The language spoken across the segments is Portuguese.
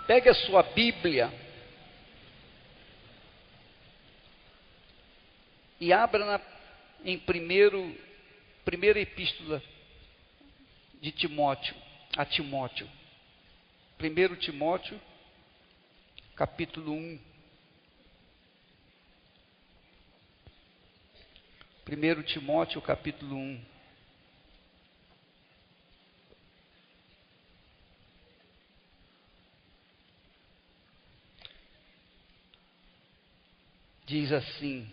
Pegue a sua Bíblia e abra em primeira epístola de Timóteo, a Timóteo. 1 Timóteo, capítulo 1. 1 Timóteo, capítulo 1. Diz assim.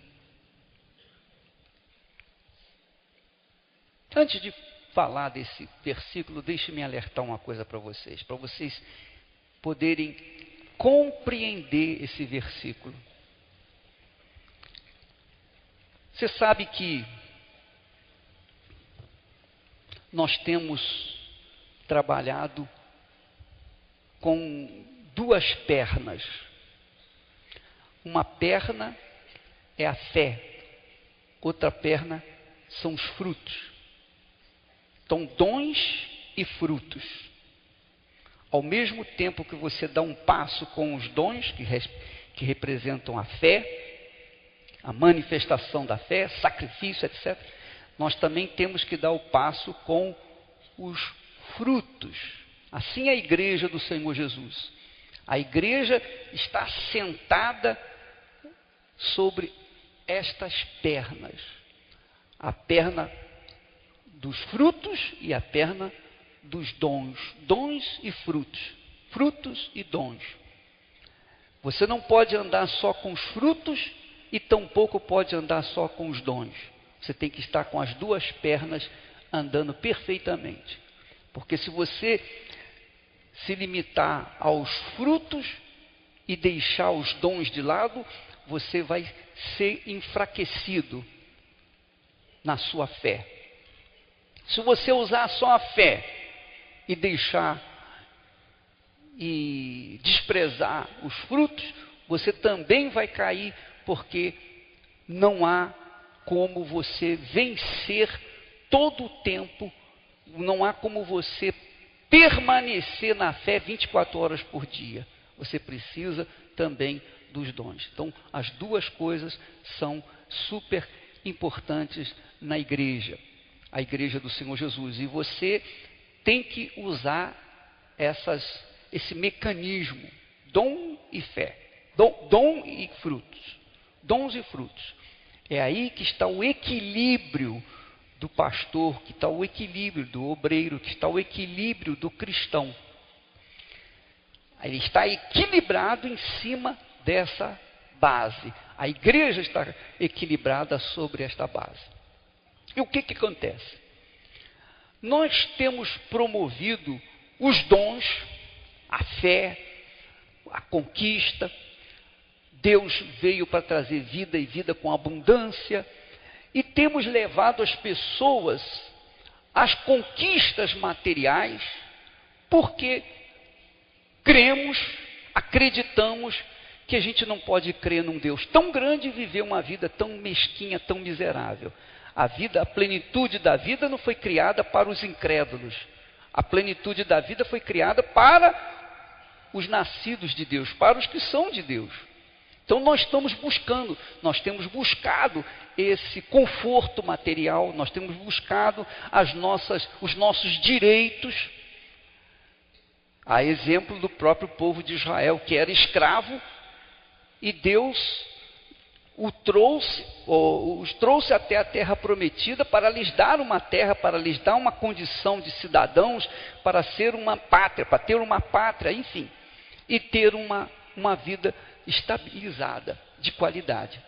Antes de falar desse versículo, deixe-me alertar uma coisa para vocês poderem compreender esse versículo. Você sabe que nós temos trabalhado com duas pernas. Uma perna é a fé, outra perna são os frutos. Então, dons e frutos. Ao mesmo tempo que você dá um passo com os dons, que representam a fé, a manifestação da fé, sacrifício, etc., nós também temos que dar o passo com os frutos. Assim é a igreja do Senhor Jesus. A igreja está sentada sobre estas pernas. A perna dos frutos e a perna dos dons. Dons e frutos. Frutos e dons. Você não pode andar só com os frutos e tampouco pode andar só com os dons. Você tem que estar com as duas pernas andando perfeitamente. Porque se você se limitar aos frutos e deixar os dons de lado, você vai ser enfraquecido na sua fé. Se você usar só a fé e deixar e desprezar os frutos, você também vai cair, porque não há como você vencer todo o tempo, não há como você permanecer na fé 24 horas por dia. Você precisa também dos dons. Então, as duas coisas são super importantes na igreja, a igreja do Senhor Jesus. E você tem que usar esse mecanismo, dom e fé, dom e frutos, dons e frutos. É aí que está o equilíbrio do pastor, que está o equilíbrio do obreiro, que está o equilíbrio do cristão. Ele está equilibrado em cima dessa base. A igreja está equilibrada sobre esta base. E o que acontece? Nós temos promovido os dons, a fé, a conquista. Deus veio para trazer vida e vida com abundância. E temos levado as pessoas às conquistas materiais, porque cremos, acreditamos que a gente não pode crer num Deus tão grande e viver uma vida tão mesquinha, tão miserável. A plenitude da vida não foi criada para os incrédulos. A plenitude da vida foi criada para os nascidos de Deus, para os que são de Deus. Então nós temos buscado esse conforto material, nós temos buscado os nossos direitos, a exemplo do próprio povo de Israel, que era escravo, e Deus os trouxe até a terra prometida para lhes dar uma terra, para lhes dar uma condição de cidadãos, para ser uma pátria, para ter uma pátria, enfim, e ter uma vida estabilizada, de qualidade.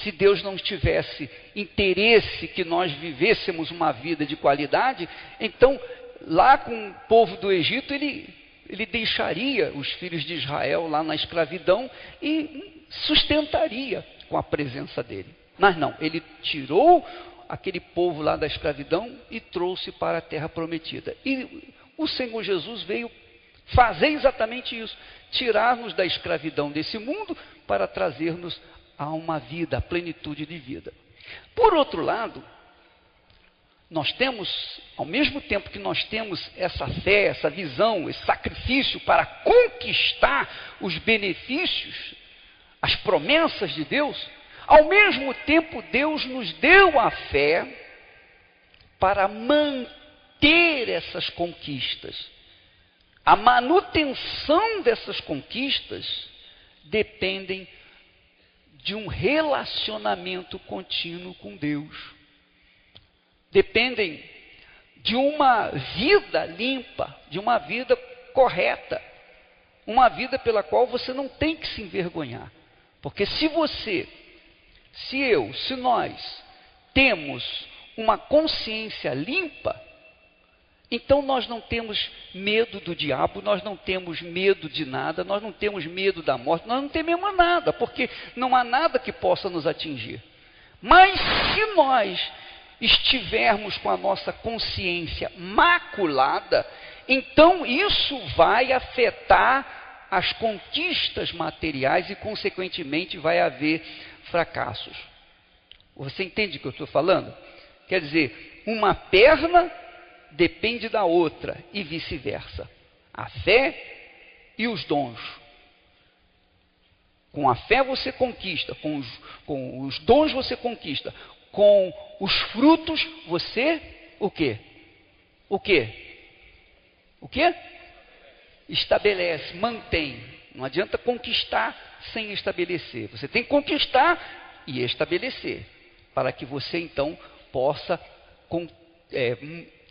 Se Deus não tivesse interesse que nós vivêssemos uma vida de qualidade, então, lá com o povo do Egito, ele deixaria os filhos de Israel lá na escravidão e sustentaria com a presença dele. Mas não, ele tirou aquele povo lá da escravidão e trouxe para a terra prometida. E o Senhor Jesus veio fazer exatamente isso, tirar-nos da escravidão desse mundo para trazer-nos a uma vida, a plenitude de vida. Por outro lado, nós temos, ao mesmo tempo que nós temos essa fé, essa visão, esse sacrifício para conquistar os benefícios, as promessas de Deus, ao mesmo tempo Deus nos deu a fé para manter essas conquistas. A manutenção dessas conquistas dependem de um relacionamento contínuo com Deus. Dependem de uma vida limpa, de uma vida correta, uma vida pela qual você não tem que se envergonhar. Porque se nós temos uma consciência limpa, então nós não temos medo do diabo, nós não temos medo de nada, nós não temos medo da morte, nós não tememos nada, porque não há nada que possa nos atingir. Mas se nós estivermos com a nossa consciência maculada, então isso vai afetar as conquistas materiais e, consequentemente, vai haver fracassos. Você entende o que eu estou falando? Quer dizer, uma perna depende da outra e vice-versa. A fé e os dons. Com a fé você conquista, com os dons você conquista, com os frutos você, o quê? O quê? O quê? Estabelece, mantém. Não adianta conquistar sem estabelecer. Você tem que conquistar e estabelecer, para que você então possa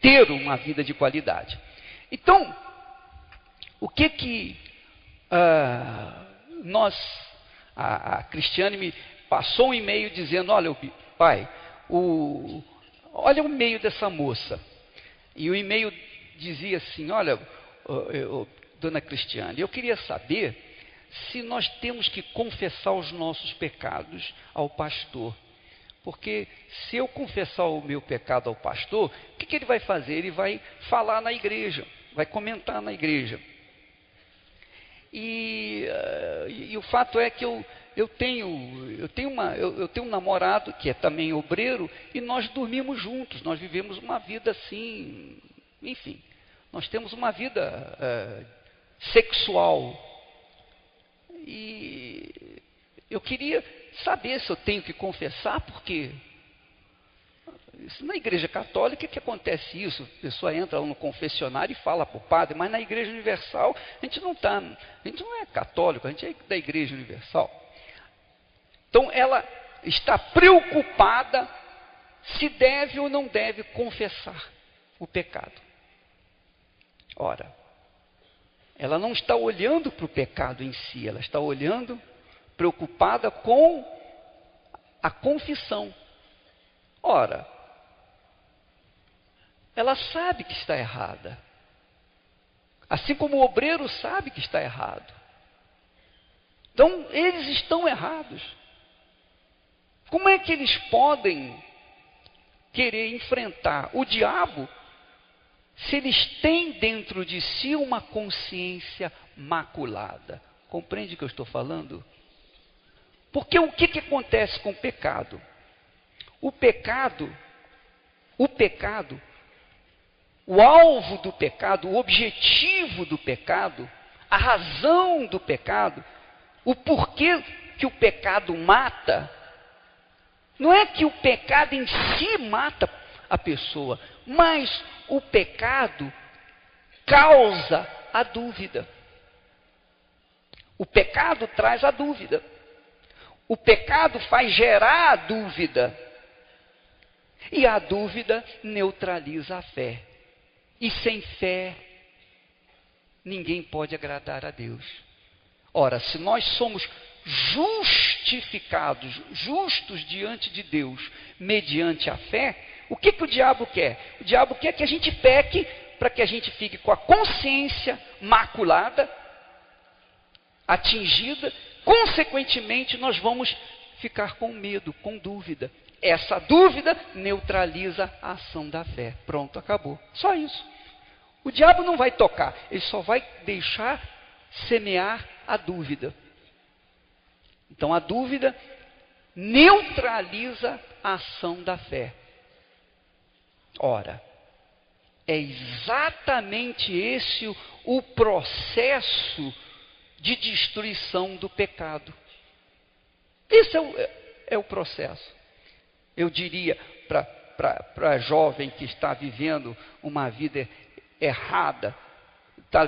ter uma vida de qualidade. Então, o que a Cristiane me passou um e-mail dizendo: olha, pai, olha o e-mail dessa moça. E o e-mail dizia assim: olha, dona Cristiane, eu queria saber se nós temos que confessar os nossos pecados ao pastor. Porque se eu confessar o meu pecado ao pastor, o que ele vai fazer? Ele vai falar na igreja, vai comentar na igreja. E o fato é que eu tenho um namorado que é também obreiro, e nós dormimos juntos, nós vivemos uma vida assim, enfim, nós temos uma vida sexual. E eu queria saber se eu tenho que confessar, porque na igreja católica que acontece isso, a pessoa entra lá no confessionário e fala para o padre, mas na igreja universal a gente não é católico, a gente é da igreja universal. Então ela está preocupada se deve ou não deve confessar o pecado. Ora, ela não está olhando para o pecado em si, ela está olhando, preocupada com a confissão. Ora, ela sabe que está errada. Assim como o obreiro sabe que está errado. Então, eles estão errados. Como é que eles podem querer enfrentar o diabo se eles têm dentro de si uma consciência maculada? Compreende o que eu estou falando? Porque o que acontece com o pecado? O pecado, o alvo do pecado, o objetivo do pecado, a razão do pecado, o porquê que o pecado mata, não é que o pecado em si mata a pessoa, mas o pecado causa a dúvida. O pecado traz a dúvida. O pecado faz gerar a dúvida. E a dúvida neutraliza a fé. E sem fé, ninguém pode agradar a Deus. Ora, se nós somos justificados, justos diante de Deus, mediante a fé, o que o diabo quer? O diabo quer que a gente peque, para que a gente fique com a consciência maculada, atingida. Consequentemente, nós vamos ficar com medo, com dúvida. Essa dúvida neutraliza a ação da fé. Pronto, acabou. Só isso. O diabo não vai tocar, ele só vai deixar semear a dúvida. Então a dúvida neutraliza a ação da fé. Ora, é exatamente esse o processo de destruição do pecado. Esse é o processo. Eu diria para a jovem que está vivendo uma vida errada, está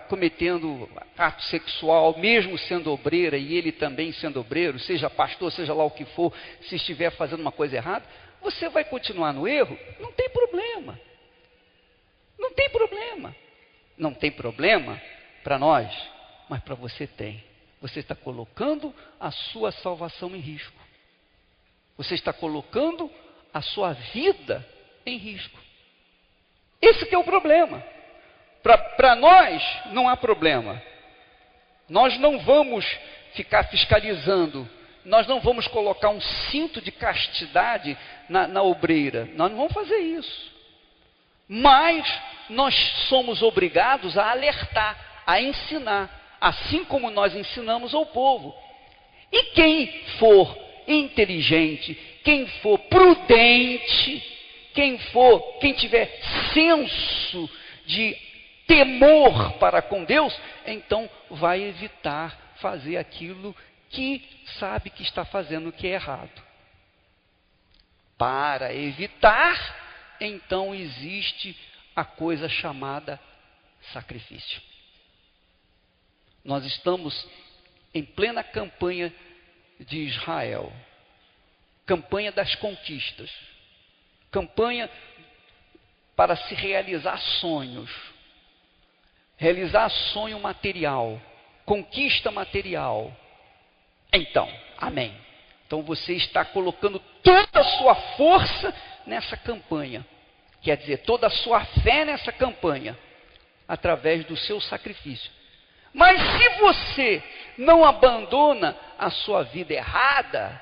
cometendo ato sexual, mesmo sendo obreira, e ele também sendo obreiro, seja pastor, seja lá o que for, se estiver fazendo uma coisa errada, você vai continuar no erro? Não tem problema. Não tem problema. Não tem problema para nós, mas para você tem. Você está colocando a sua salvação em risco. Você está colocando a sua vida em risco. Esse que é o problema. Para nós não há problema. Nós não vamos ficar fiscalizando. Nós não vamos colocar um cinto de castidade na obreira. Nós não vamos fazer isso. Mas nós somos obrigados a alertar, a ensinar, assim como nós ensinamos ao povo. E quem for inteligente, quem for prudente, quem tiver senso de temor para com Deus, então vai evitar fazer aquilo que sabe que está fazendo o que é errado. Para evitar, então existe a coisa chamada sacrifício. Nós estamos em plena campanha de Israel, campanha das conquistas, campanha para se realizar sonhos, realizar sonho material, conquista material. Então, amém. Então você está colocando toda a sua força nessa campanha, quer dizer, toda a sua fé nessa campanha, através do seu sacrifício. Mas se você não abandona a sua vida errada,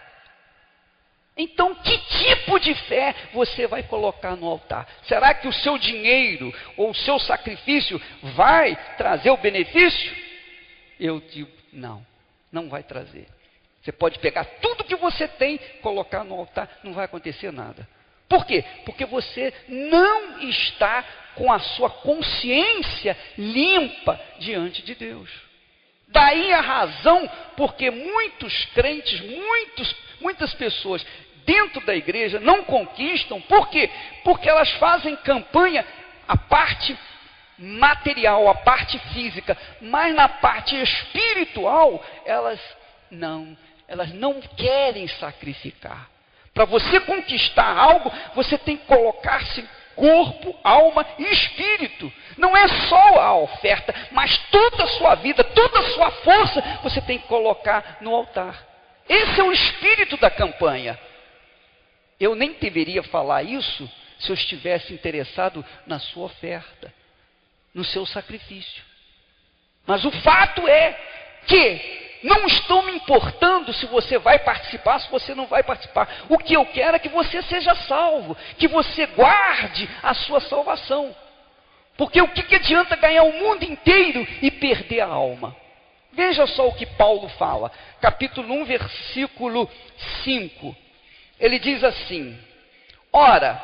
então que tipo de fé você vai colocar no altar? Será que o seu dinheiro ou o seu sacrifício vai trazer o benefício? Eu digo, não vai trazer. Você pode pegar tudo que você tem, colocar no altar, não vai acontecer nada. Por quê? Porque você não está com a sua consciência limpa diante de Deus. Daí a razão porque muitos crentes, muitas pessoas dentro da igreja não conquistam. Por quê? Porque elas fazem campanha, a parte material, a parte física, mas na parte espiritual, elas não querem sacrificar. Para você conquistar algo, você tem que colocar-se corpo, alma e espírito. Não é só a oferta, mas toda a sua vida, toda a sua força, você tem que colocar no altar. Esse é o espírito da campanha. Eu nem deveria falar isso se eu estivesse interessado na sua oferta, no seu sacrifício. Mas o fato é que não estou me importando se você vai participar, se você não vai participar. O que eu quero é que você seja salvo, que você guarde a sua salvação. Porque o que adianta ganhar o mundo inteiro e perder a alma? Veja só o que Paulo fala, capítulo 1, versículo 5. Ele diz assim: ora,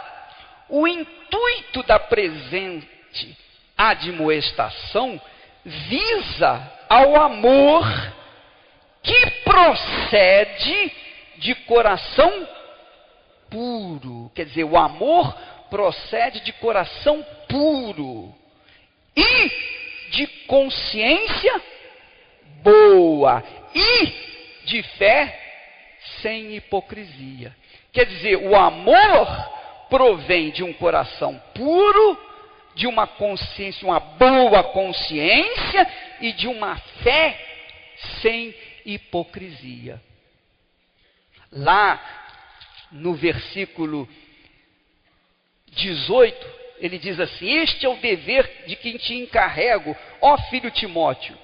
o intuito da presente admoestação visa ao amor que procede de coração puro. Quer dizer, o amor procede de coração puro e de consciência boa e de fé sem hipocrisia. Quer dizer, o amor provém de um coração puro, de uma consciência, uma boa consciência e de uma fé sem hipocrisia. Lá no versículo 18, ele diz assim: este é o dever de quem te encarrego, ó filho Timóteo,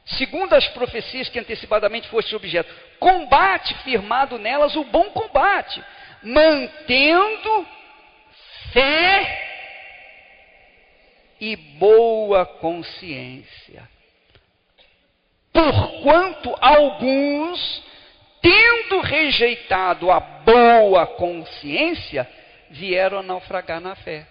segundo as profecias que antecipadamente foste objeto, combate firmado nelas o bom combate, mantendo fé e boa consciência. Porquanto alguns, tendo rejeitado a boa consciência, vieram a naufragar na fé.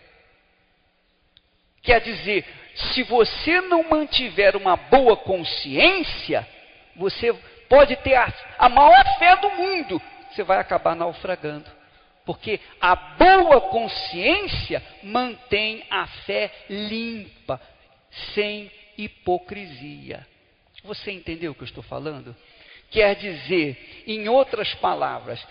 Quer dizer, se você não mantiver uma boa consciência, você pode ter a maior fé do mundo, você vai acabar naufragando. Porque a boa consciência mantém a fé limpa, sem hipocrisia. Você entendeu o que eu estou falando? Quer dizer, em outras palavras,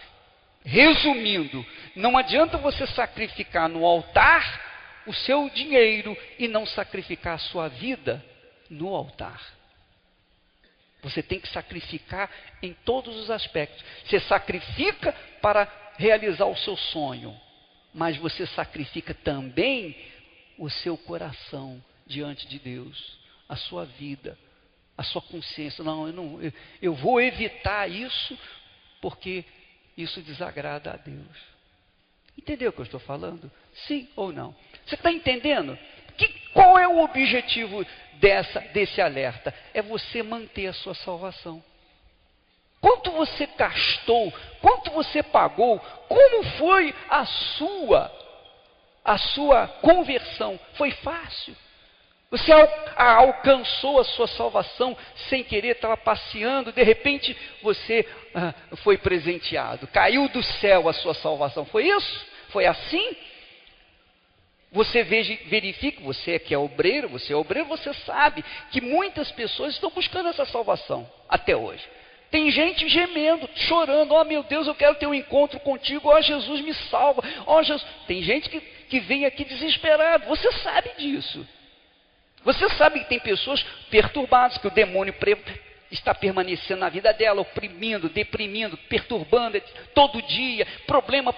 resumindo, não adianta você sacrificar no altar o seu dinheiro e não sacrificar a sua vida no altar. Você tem que sacrificar em todos os aspectos. Você sacrifica para realizar o seu sonho, mas você sacrifica também o seu coração diante de Deus, a sua vida, a sua consciência. Eu vou evitar isso porque isso desagrada a Deus. Entendeu o que eu estou falando? Sim ou não? Você está entendendo? Qual é o objetivo desse alerta? É você manter a sua salvação. Quanto você gastou? Quanto você pagou? Como foi a sua conversão? Foi fácil? Você alcançou a sua salvação sem querer, estava passeando, de repente você foi presenteado. Caiu do céu a sua salvação. Foi isso? Foi assim? Você verifica, você que é obreiro, você sabe que muitas pessoas estão buscando essa salvação até hoje. Tem gente gemendo, chorando, oh meu Deus, eu quero ter um encontro contigo, oh Jesus me salva, oh Jesus. Tem gente que vem aqui desesperado, você sabe disso. Você sabe que tem pessoas perturbadas, que o demônio está permanecendo na vida dela, oprimindo, deprimindo, perturbando, todo dia, problema,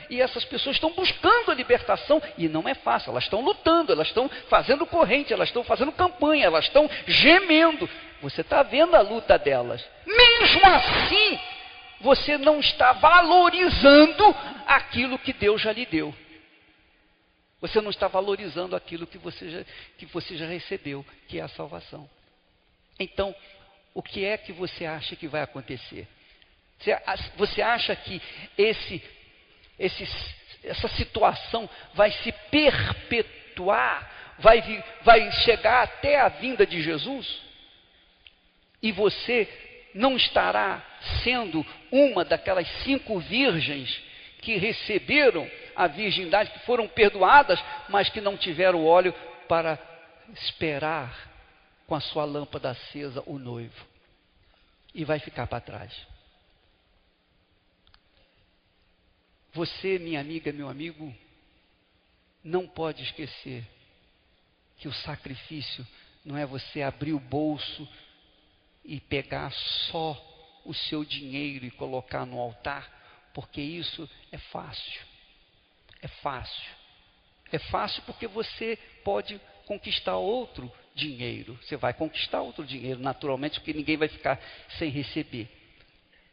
e essas pessoas estão buscando a libertação, e não é fácil, elas estão lutando, elas estão fazendo corrente, elas estão fazendo campanha, elas estão gemendo, você está vendo a luta delas, mesmo assim, você não está valorizando aquilo que Deus já lhe deu, você não está valorizando aquilo que você já recebeu, que é a salvação. Então, o que é que você acha que vai acontecer? Você acha que essa situação vai se perpetuar, vai chegar até a vinda de Jesus? E você não estará sendo uma daquelas 5 virgens que receberam a virgindade, que foram perdoadas, mas que não tiveram óleo para esperar com a sua lâmpada acesa o noivo, e vai ficar para trás. Você, minha amiga, meu amigo, não pode esquecer que o sacrifício não é você abrir o bolso e pegar só o seu dinheiro e colocar no altar, porque isso é fácil. É fácil. É fácil porque você pode conquistar outro dinheiro. Você vai conquistar outro dinheiro, naturalmente, porque ninguém vai ficar sem receber.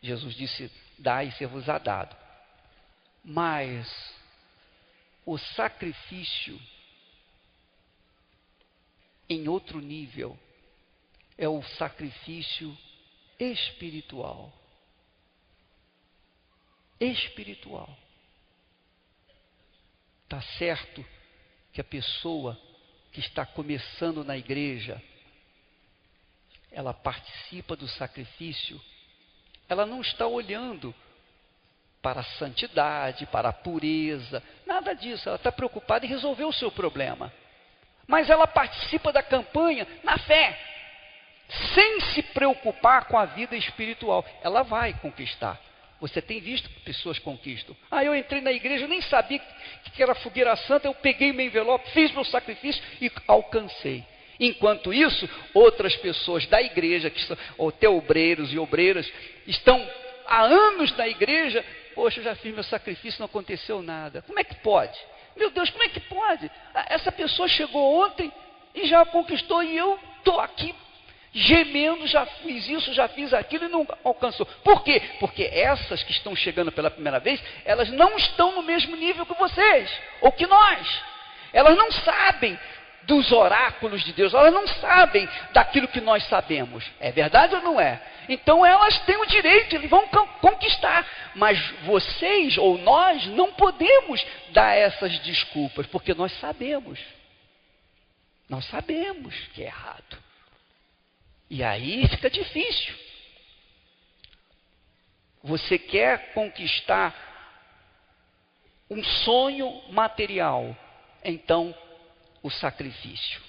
Jesus disse, dai e ser-vos-á dado. Mas o sacrifício em outro nível é o sacrifício espiritual. Espiritual. Está certo que a pessoa que está começando na igreja, ela participa do sacrifício, ela não está olhando para a santidade, para a pureza, nada disso, ela está preocupada em resolver o seu problema. Mas ela participa da campanha na fé, sem se preocupar com a vida espiritual. Ela vai conquistar. Você tem visto que pessoas conquistam. Eu entrei na igreja, nem sabia que era fogueira santa, eu peguei meu envelope, fiz meu sacrifício e alcancei. Enquanto isso, outras pessoas da igreja, que são até obreiros e obreiras, estão há anos na igreja, poxa, eu já fiz meu sacrifício, não aconteceu nada. Como é que pode? Meu Deus, como é que pode? Essa pessoa chegou ontem e já conquistou e eu estou aqui gemendo, já fiz isso, já fiz aquilo e não alcançou. Por quê? Porque essas que estão chegando pela primeira vez, elas não estão no mesmo nível que vocês, ou que nós. Elas não sabem dos oráculos de Deus, elas não sabem daquilo que nós sabemos. É verdade ou não é? Então elas têm o direito, eles vão conquistar. Mas vocês ou nós não podemos dar essas desculpas, porque nós sabemos. Nós sabemos que é errado. E aí fica difícil. Você quer conquistar um sonho material, então o sacrifício.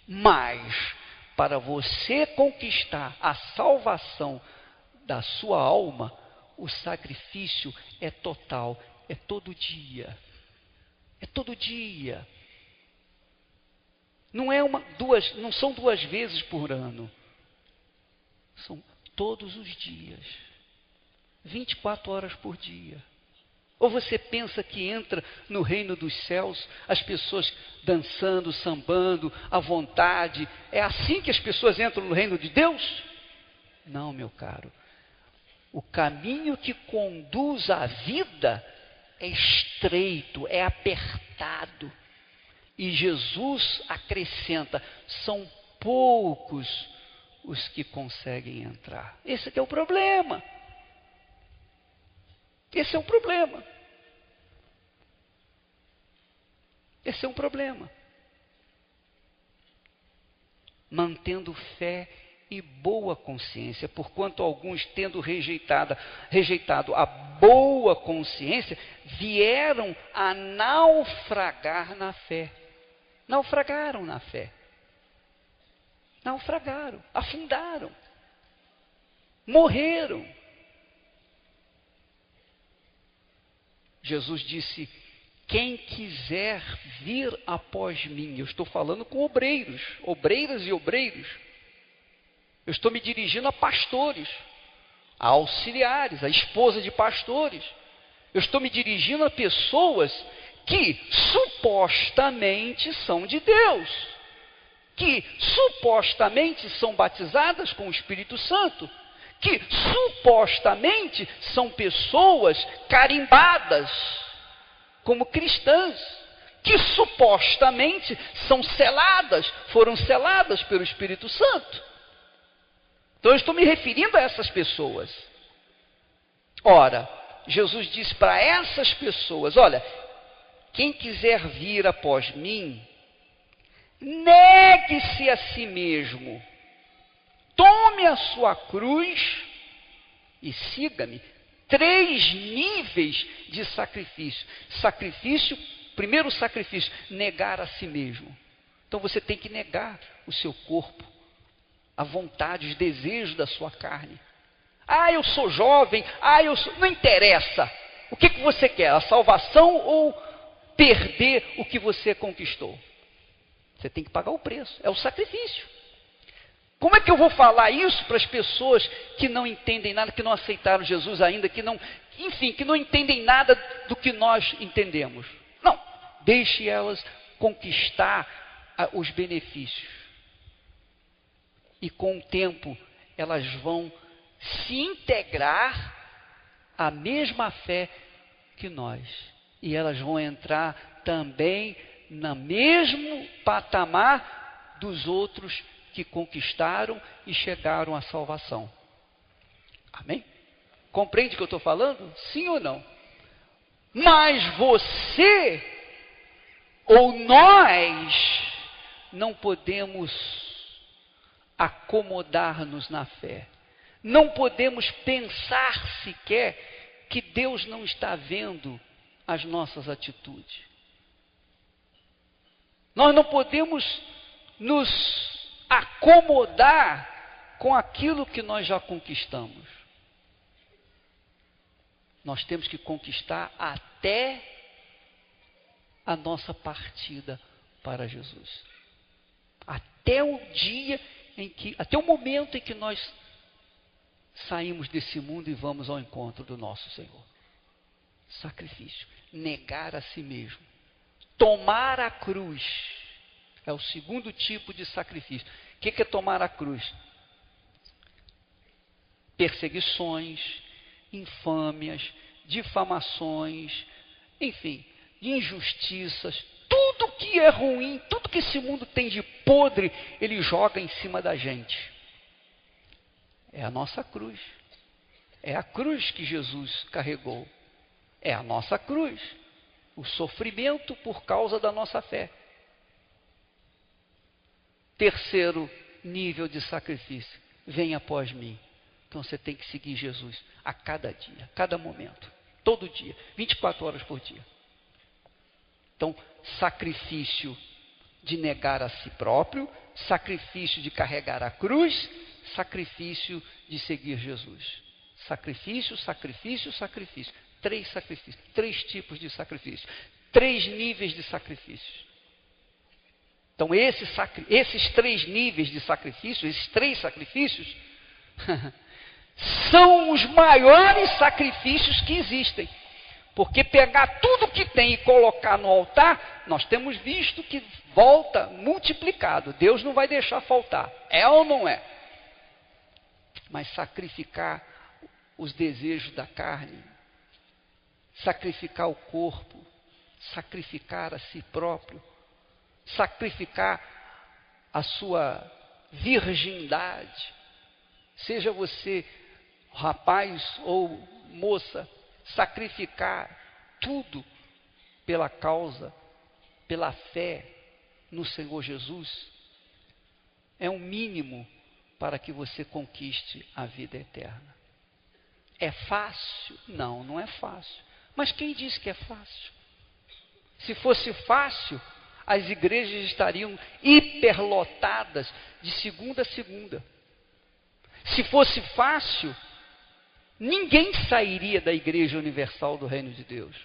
Mas, para você conquistar a salvação da sua alma, o sacrifício é total, é todo dia. É todo dia. Não são 2 vezes por ano. São todos os dias. 24 horas por dia. Ou você pensa que entra no reino dos céus, as pessoas dançando, sambando, à vontade? É assim que as pessoas entram no reino de Deus? Não, meu caro. O caminho que conduz à vida é estreito, é apertado. E Jesus acrescenta, são poucos os que conseguem entrar. Esse é o problema. Esse é um problema. Esse é um problema. Mantendo fé e boa consciência, porquanto alguns, tendo rejeitado a boa consciência, vieram a naufragar na fé. Naufragaram na fé. Naufragaram, afundaram, morreram. Jesus disse, quem quiser vir após mim, eu estou falando com obreiros, obreiras e obreiros, eu estou me dirigindo a pastores, a auxiliares, a esposa de pastores, eu estou me dirigindo a pessoas que supostamente são de Deus, que supostamente são batizadas com o Espírito Santo, que supostamente são pessoas carimbadas como cristãs, que supostamente são seladas, foram seladas pelo Espírito Santo. Então eu estou me referindo a essas pessoas. Ora, Jesus disse para essas pessoas, olha, quem quiser vir após mim, negue-se a si mesmo, tome a sua cruz e siga-me. 3 níveis de sacrifício. Primeiro sacrifício, negar a si mesmo. Então você tem que negar o seu corpo, a vontade, os desejos da sua carne. Ah, eu sou jovem, não interessa. O que você quer? A salvação ou perder o que você conquistou? Você tem que pagar o preço, é o sacrifício. Como é que eu vou falar isso para as pessoas que não entendem nada, que não aceitaram Jesus ainda, que não entendem nada do que nós entendemos? Não, deixe elas conquistar os benefícios. E com o tempo, elas vão se integrar à mesma fé que nós. E elas vão entrar também no mesmo patamar dos outros que conquistaram e chegaram à salvação. Amém? Compreende o que eu estou falando? Sim ou não? Mas você ou nós não podemos acomodar-nos na fé. Não podemos pensar sequer que Deus não está vendo as nossas atitudes. Nós não podemos nos acomodar com aquilo que nós já conquistamos. Nós temos que conquistar até a nossa partida para Jesus. Até o dia até o momento em que nós saímos desse mundo e vamos ao encontro do nosso Senhor. Sacrifício, negar a si mesmo, tomar a cruz. É o segundo tipo de sacrifício. O que é tomar a cruz? Perseguições, infâmias, difamações, enfim, injustiças, tudo que é ruim, tudo que esse mundo tem de podre, ele joga em cima da gente. É a nossa cruz. É a cruz que Jesus carregou. É a nossa cruz. O sofrimento por causa da nossa fé. Terceiro nível de sacrifício. Venha após mim. Então você tem que seguir Jesus a cada dia, a cada momento, todo dia, 24 horas por dia. Então, sacrifício de negar a si próprio, sacrifício de carregar a cruz, sacrifício de seguir Jesus. Sacrifício, sacrifício, sacrifício. 3 sacrifícios, 3 tipos de sacrifício, 3 níveis de sacrifícios. Então, esses 3 níveis de sacrifício, esses 3 sacrifícios, são os maiores sacrifícios que existem. Porque pegar tudo que tem e colocar no altar, nós temos visto que volta multiplicado. Deus não vai deixar faltar. É ou não é? Mas sacrificar os desejos da carne, sacrificar o corpo, sacrificar a si próprio, sacrificar a sua virgindade, seja você rapaz ou moça, sacrificar tudo pela causa, pela fé no Senhor Jesus, é um mínimo para que você conquiste a vida eterna. É fácil? Não, não é fácil. Mas quem disse que é fácil? Se fosse fácil, as igrejas estariam hiperlotadas de segunda a segunda. Se fosse fácil, ninguém sairia da Igreja Universal do Reino de Deus.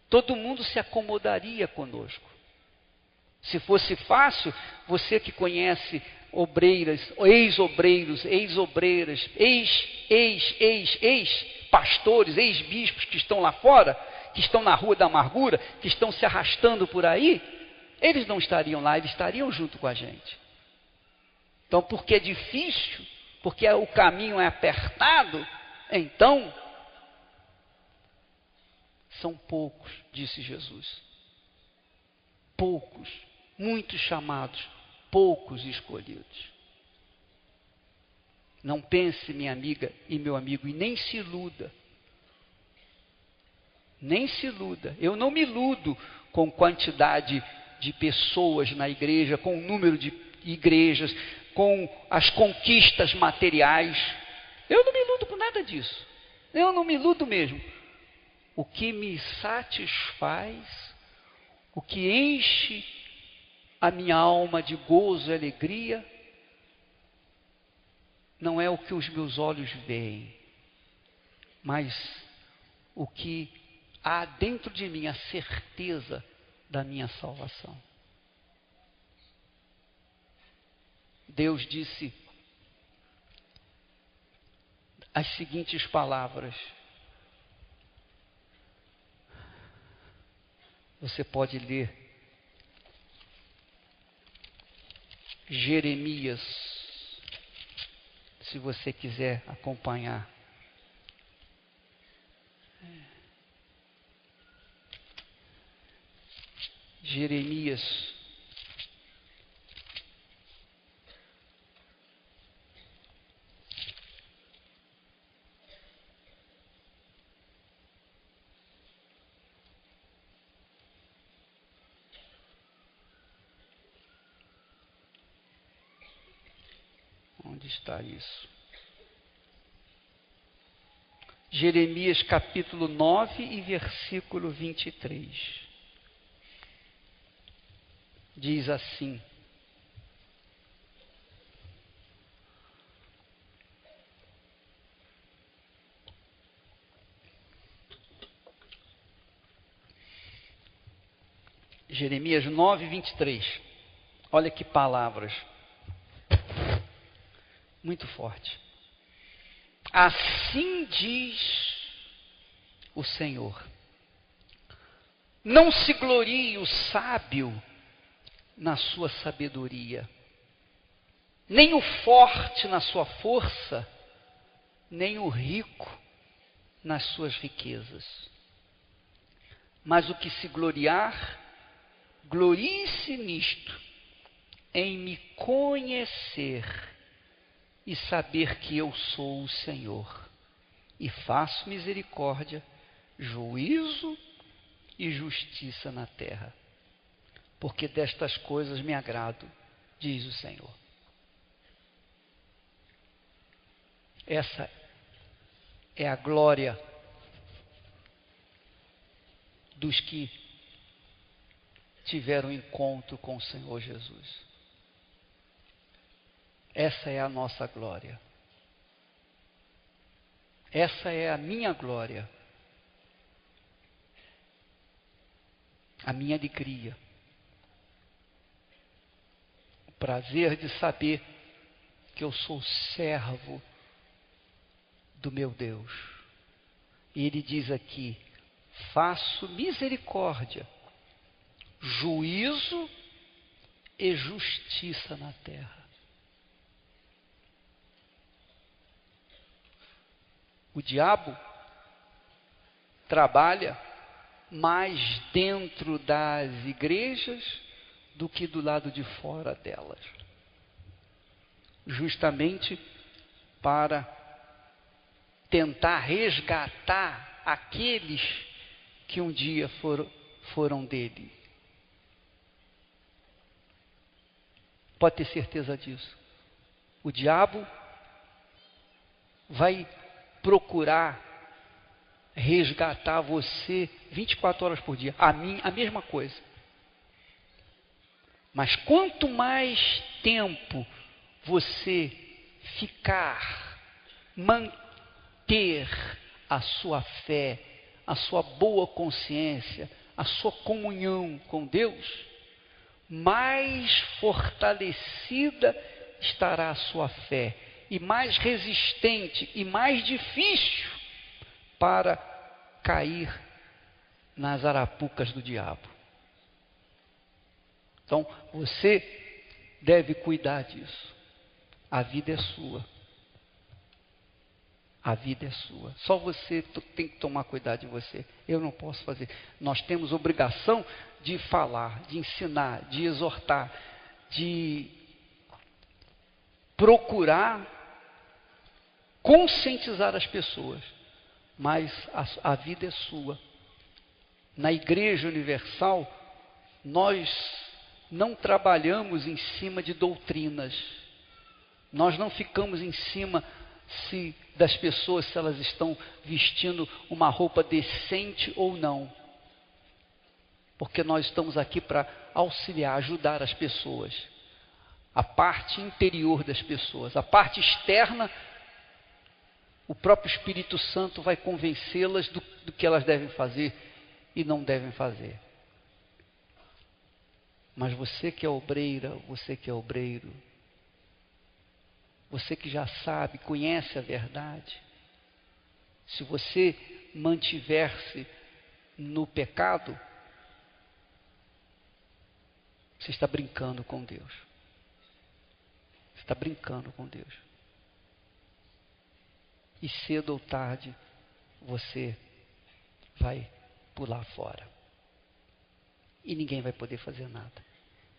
Todo mundo se acomodaria conosco. Se fosse fácil, você que conhece obreiras, ex-obreiros, ex-obreiras, ex-pastores, ex-bispos que estão lá fora, que estão na Rua da Amargura, que estão se arrastando por aí, eles não estariam lá, eles estariam junto com a gente. Então, porque é difícil, porque o caminho é apertado, então, são poucos, disse Jesus. Poucos, muitos chamados, poucos escolhidos. Não pense, minha amiga e meu amigo, e nem se iluda. Nem se iluda. Eu não me iludo com quantidade de pessoas na igreja, com o número de igrejas, com as conquistas materiais. Eu não me iludo com nada disso. Eu não me iludo mesmo. O que me satisfaz, o que enche a minha alma de gozo e alegria, não é o que os meus olhos veem, mas o que há dentro de mim, a certeza da minha salvação. Deus disse as seguintes palavras. Você pode ler Jeremias, se você quiser acompanhar. Jeremias, onde está isso? Jeremias capítulo 9 e versículo 23. Diz assim: Jeremias 9, 23. Olha que palavras. Muito forte. Assim diz o Senhor: não se glorie o sábio na sua sabedoria, nem o forte na sua força, nem o rico nas suas riquezas. Mas o que se gloriar, glorie-se nisto, em me conhecer e saber que eu sou o Senhor, e faço misericórdia, juízo e justiça na terra, porque destas coisas me agrado, diz o Senhor. Essa é a glória dos que tiveram encontro com o Senhor Jesus. Essa é a nossa glória. Essa é a minha glória. A minha alegria. O prazer de saber que eu sou servo do meu Deus. E ele diz aqui: faço misericórdia, juízo e justiça na terra. O diabo trabalha mais dentro das igrejas do que do lado de fora delas, justamente para tentar resgatar aqueles que um dia foram dele. Pode ter certeza disso. O diabo vai procurar resgatar você 24 horas por dia. A mesma coisa. Mas quanto mais tempo você ficar, manter a sua fé, a sua boa consciência, a sua comunhão com Deus, mais fortalecida estará a sua fé, e mais resistente e mais difícil para cair nas arapucas do diabo. Então, você deve cuidar disso. A vida é sua. A vida é sua. Só você tem que tomar cuidado de você. Eu não posso fazer. Nós temos obrigação de falar, de ensinar, de exortar, de procurar conscientizar as pessoas. Mas a vida é sua. Na Igreja Universal, nós não trabalhamos em cima de doutrinas. Nós não ficamos em cima das pessoas, se elas estão vestindo uma roupa decente ou não. Porque nós estamos aqui para auxiliar, ajudar as pessoas. A parte interior das pessoas. A parte externa, o próprio Espírito Santo vai convencê-las do que elas devem fazer e não devem fazer. Mas você que é obreira, você que é obreiro, você que já sabe, conhece a verdade, se você mantiver-se no pecado, você está brincando com Deus. Você está brincando com Deus. E cedo ou tarde, você vai pular fora. E ninguém vai poder fazer nada.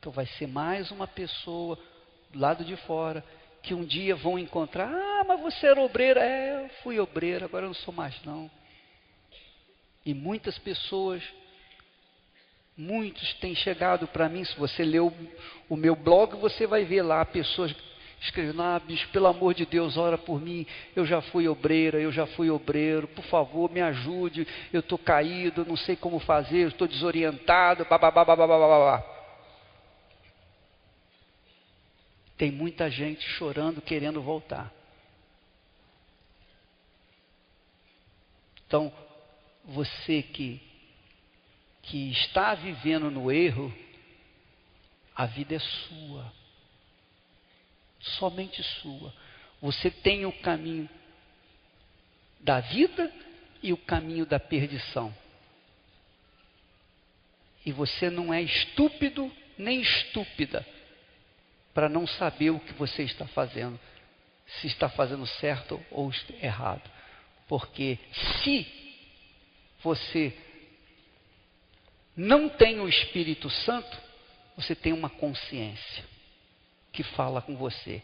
Então vai ser mais uma pessoa do lado de fora, que um dia vão encontrar: ah, mas você era obreira. Eu fui obreira, agora eu não sou mais não. E muitas pessoas, muitos têm chegado para mim. Se você ler o meu blog, você vai ver lá pessoas escrevendo: ah, bicho, pelo amor de Deus, ora por mim, eu já fui obreira, eu já fui obreiro, por favor, me ajude, eu estou caído, não sei como fazer, eu estou desorientado, babá. Tem muita gente chorando, querendo voltar. Então, você que está vivendo no erro, a vida é sua. Somente sua. Você tem o caminho da vida e o caminho da perdição. E você não é estúpido nem estúpida para não saber o que você está fazendo, se está fazendo certo ou errado. Porque se você não tem o Espírito Santo, você tem uma consciência que fala com você,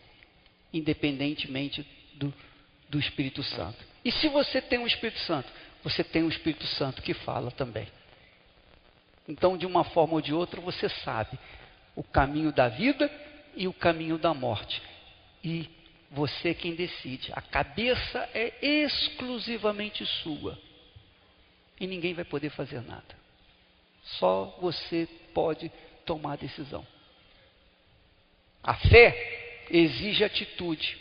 independentemente do Espírito Santo. E se você tem o Espírito Santo, você tem o Espírito Santo que fala também. Então, de uma forma ou de outra, você sabe o caminho da vida e o caminho da morte. E você é quem decide. A cabeça é exclusivamente sua. E ninguém vai poder fazer nada. Só você pode tomar a decisão. A fé exige atitude.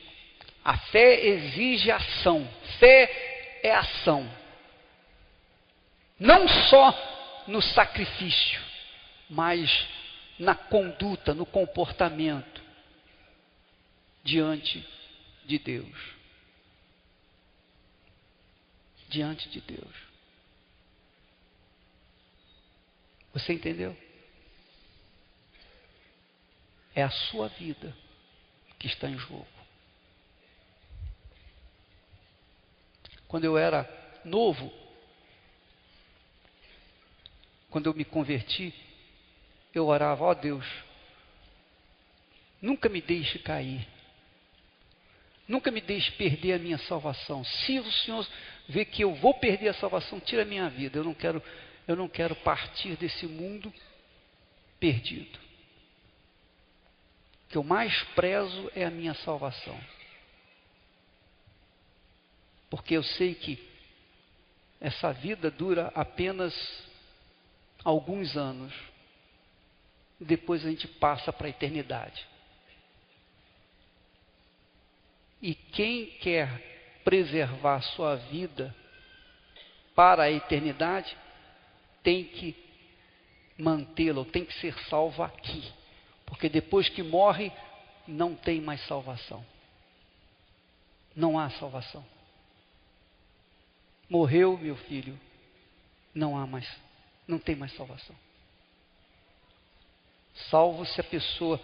A fé exige ação. Fé é ação. Não só no sacrifício, mas na conduta, no comportamento diante de Deus. Diante de Deus. Você entendeu? É a sua vida que está em jogo. Quando eu era novo, quando eu me converti, eu orava: ó Deus, nunca me deixe cair. Nunca me deixe perder a minha salvação. Se o Senhor vê que eu vou perder a salvação, tira a minha vida. Eu não quero partir desse mundo perdido. O que eu mais prezo é a minha salvação. Porque eu sei que essa vida dura apenas alguns anos. E depois a gente passa para a eternidade. E quem quer preservar sua vida para a eternidade, tem que mantê-la, tem que ser salvo aqui. Porque depois que morre, não tem mais salvação. Não há salvação. Morreu, meu filho, não tem mais salvação. Salvo se a pessoa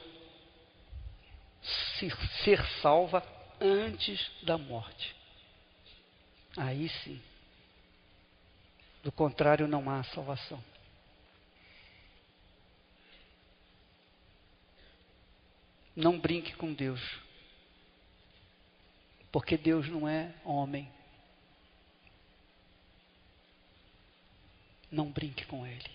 ser salva antes da morte. Aí sim. Do contrário, não há salvação. Não brinque com Deus. Porque Deus não é homem. Não brinque com Ele.